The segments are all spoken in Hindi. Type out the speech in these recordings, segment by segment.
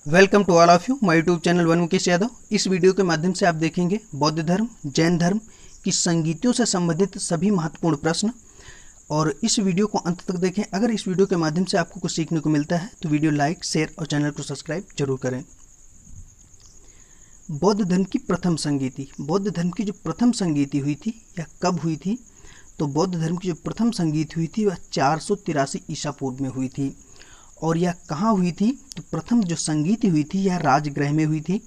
Welcome to all of you my YouTube channel one Mukesh Yadav. इस वीडियो के माध्यम से आप देखेंगे बौद्ध धर्म, जैन धर्म की संगीतियों से संबंधित सभी महत्वपूर्ण प्रश्न। और इस वीडियो को अंत तक देखें। अगर इस वीडियो के माध्यम से आपको कुछ सीखने को मिलता है तो वीडियो लाइक, शेयर और चैनल को सब्सक्राइब जरूर करें। बौद्ध धर्म की प्रथम संगीति। बौद्ध धर्म की जो प्रथम संगीति हुई थी यह कब हुई थी? तो बौद्ध धर्म की जो प्रथम संगीति हुई थी वह 483 ईसा पूर्व में हुई थी। और यह कहाँ हुई थी? तो प्रथम जो संगीति हुई थी यह राजगृह में हुई थी।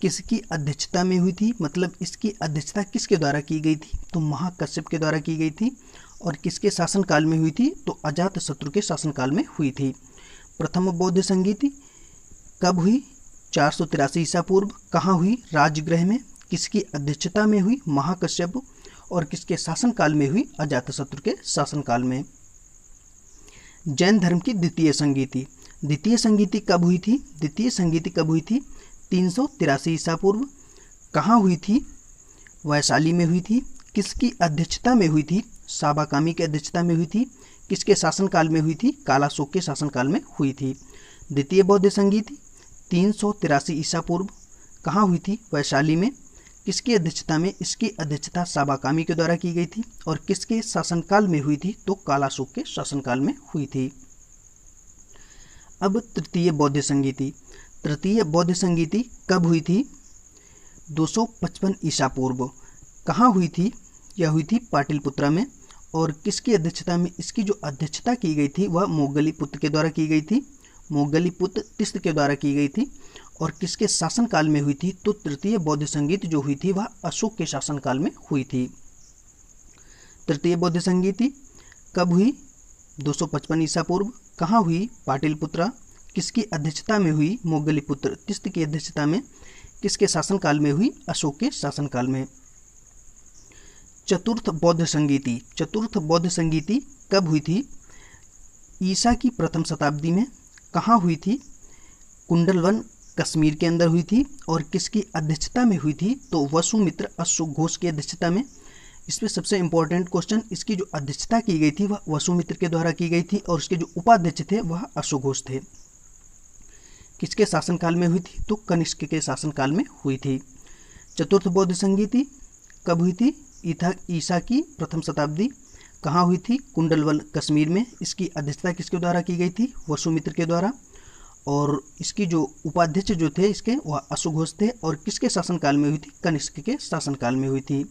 किसकी अध्यक्षता में हुई थी? मतलब इसकी अध्यक्षता किसके द्वारा की गई थी? तो महाकश्यप के द्वारा की गई थी। और किसके शासनकाल में हुई थी? तो अजातशत्रु के शासनकाल में हुई थी। प्रथम बौद्ध संगीति कब हुई? 483 ईसा पूर्व। कहाँ हुई? राजगृह में। किसकी अध्यक्षता में हुई? महाकश्यप। और किसके शासनकाल में हुई? अजातशत्रु के शासनकाल में। जैन धर्म की द्वितीय संगीति। द्वितीय संगीति कब हुई थी? द्वितीय संगीति कब हुई थी? 383 ईसा पूर्व। कहाँ हुई थी? वैशाली में हुई थी। किसकी अध्यक्षता में हुई थी? साबाकामी की अध्यक्षता में हुई थी। किसके शासनकाल में हुई थी? कालाशोक के शासनकाल में हुई थी। द्वितीय बौद्ध संगीति 383 ईसा पूर्व। कहाँ हुई थी? वैशाली में। किसकी अध्यक्षता में? इसकी अध्यक्षता साबाकामी के द्वारा की गई थी। और किसके शासनकाल में हुई थी? तो कालाशोक के शासनकाल में हुई थी। अब तृतीय बौद्ध संगीति। तृतीय बौद्ध संगीति कब हुई थी? 255 ईसा पूर्व। कहाँ हुई थी? यह हुई थी पाटलिपुत्रा में। और किसकी अध्यक्षता में? इसकी जो अध्यक्षता की गई थी वह मोगलीपुत्र के द्वारा की गई थी। मोगलीपुत्र तिस्त के द्वारा की गई थी। और किसके शासनकाल में हुई थी? तो तृतीय बौद्ध संगीत जो हुई थी वह अशोक के शासनकाल में हुई थी। तृतीय बौद्ध संगीति कब हुई? 255 ईसा पूर्व। कहाँ हुई? पाटलिपुत्रा। किसकी अध्यक्षता में हुई? मोगलीपुत्र तिस्त की अध्यक्षता में। किसके शासनकाल में हुई? अशोक के शासनकाल में। चतुर्थ बौद्ध संगीति। चतुर्थ बौद्ध संगीति कब हुई थी? ईसा की प्रथम शताब्दी में। कहाँ हुई थी? कुंडलवन कश्मीर के अंदर हुई थी। और किसकी अध्यक्षता में हुई थी? तो वसुमित्र अश्वघोष की अध्यक्षता में। इसमें सबसे इंपॉर्टेंट क्वेश्चन, इसकी जो अध्यक्षता की गई थी वह वसुमित्र के द्वारा की गई थी। और उसके जो उपाध्यक्ष थे वह अश्वघोष थे। किसके शासनकाल में हुई थी? तो कनिष्क के शासनकाल में हुई थी। चतुर्थ बौद्ध संगीति कब हुई थी? ईसा की प्रथम शताब्दी। कहाँ हुई थी? कुंडलवन कश्मीर में। इसकी अध्यक्षता किसके द्वारा की गई थी? वसुमित्र के द्वारा। और इसकी जो उपाध्यक्ष जो थे इसके वह अश्वघोष थे। और किसके शासनकाल में हुई थी? कनिष्क के शासनकाल में हुई थी।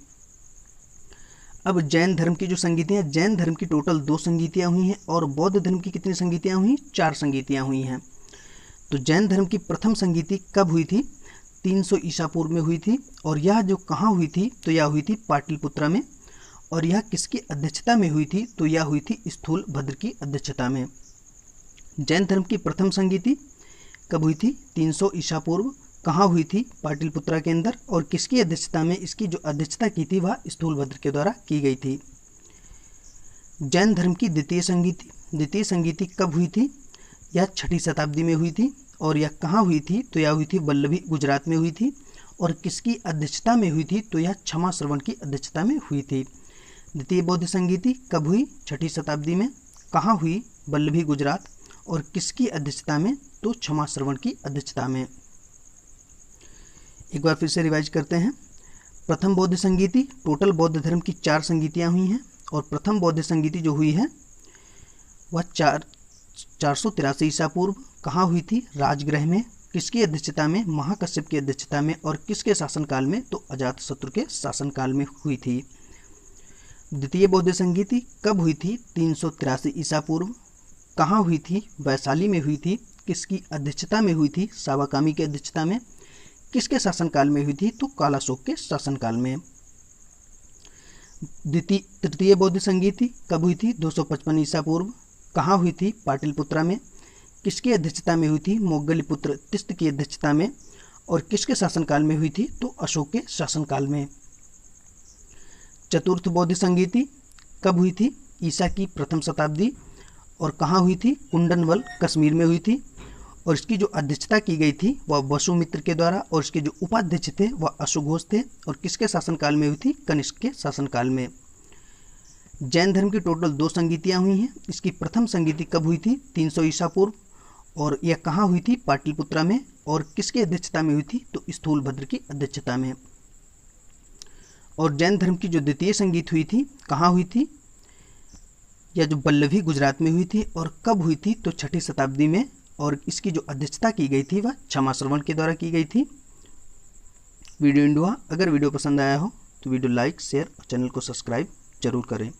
अब जैन धर्म की जो संगीतियाँ, जैन धर्म की टोटल 2 संगीतियाँ हुई हैं। और बौद्ध धर्म की कितनी संगीतियाँ हुई? 4 संगीतियाँ हुई हैं। तो जैन धर्म की प्रथम संगीति कब हुई थी? 300 ईसा पूर्व में हुई थी। और यह जो कहाँ हुई थी? तो यह हुई थी पाटलिपुत्रा में। और यह किसकी अध्यक्षता में हुई थी? तो यह हुई थी स्थूलभद्र की अध्यक्षता में। जैन धर्म की प्रथम संगीति कब हुई थी? 300 ईसा पूर्व। कहाँ हुई थी? पाटलिपुत्रा के अंदर। और किसकी अध्यक्षता में? इसकी जो अध्यक्षता की थी वह स्थूलभद्र के द्वारा की गई थी। जैन धर्म की द्वितीय संगीति। द्वितीय संगीति कब हुई थी? यह 6ठी शताब्दी में हुई थी। और यह कहाँ हुई थी? तो यह हुई थी वल्लभी, गुजरात में हुई थी। और किसकी अध्यक्षता में हुई थी? तो यह क्षमा श्रवण की अध्यक्षता में हुई थी। द्वितीय बौद्ध संगीति कब हुई? 6ठी शताब्दी में। कहाँ हुई? वल्लभी, गुजरात। और किसकी अध्यक्षता में? तो क्षमा श्रवण की अध्यक्षता में। एक बार फिर से रिवाइज करते हैं। प्रथम बौद्ध संगीति, टोटल बौद्ध धर्म की 4 संगीतियाँ हुई हैं। और प्रथम बौद्ध संगीति जो हुई है वह 483 ईसा पूर्व। कहाँ हुई थी? राजगृह में। किसकी अध्यक्षता में? महाकश्यप की अध्यक्षता में। और किसके शासनकाल में? तो अजातशत्रु के शासनकाल में हुई थी। द्वितीय बौद्ध संगीति कब हुई थी? 383 ईसा पूर्व। कहाँ हुई थी? वैशाली में हुई थी। किसकी अध्यक्षता में हुई थी? साबाकामी की अध्यक्षता में। किसके शासनकाल में हुई थी? तो कालाशोक के शासनकाल में। तृतीय बौद्ध संगीति कब हुई थी? 255 ईसा पूर्व। कहाँ हुई थी? पाटलिपुत्रा में। किसकी अध्यक्षता में हुई थी? मोगलीपुत्र तिस्त की अध्यक्षता में। और किसके शासनकाल में हुई थी? तो अशोक के शासनकाल में। चतुर्थ बौद्ध संगीति कब हुई थी? ईसा की प्रथम शताब्दी। और कहाँ हुई थी? कुंडनवल कश्मीर में हुई थी। और इसकी जो अध्यक्षता की गई थी वह वसुमित्र के द्वारा। और इसके जो उपाध्यक्ष थे वह अश्वघोष थे। और किसके शासनकाल में हुई थी? कनिष्क के शासनकाल में। जैन धर्म की टोटल 2 संगीतियाँ हुई हैं। इसकी प्रथम संगीति कब हुई थी? 300 ईसा पूर्व। और यह कहाँ हुई थी? पाटलिपुत्रा में। और किसकी अध्यक्षता में हुई थी? तो स्थूलभद्र की अध्यक्षता में। और जैन धर्म की जो द्वितीय संगीत हुई थी कहाँ हुई थी? यह जो वल्लभी गुजरात में हुई थी। और कब हुई थी? तो 6ठी शताब्दी में। और इसकी जो अध्यक्षता की गई थी वह क्षमा श्रवण के द्वारा की गई थी। वीडियो एंड हुआ। अगर वीडियो पसंद आया हो तो वीडियो लाइक, शेयर और चैनल को सब्सक्राइब जरूर करें।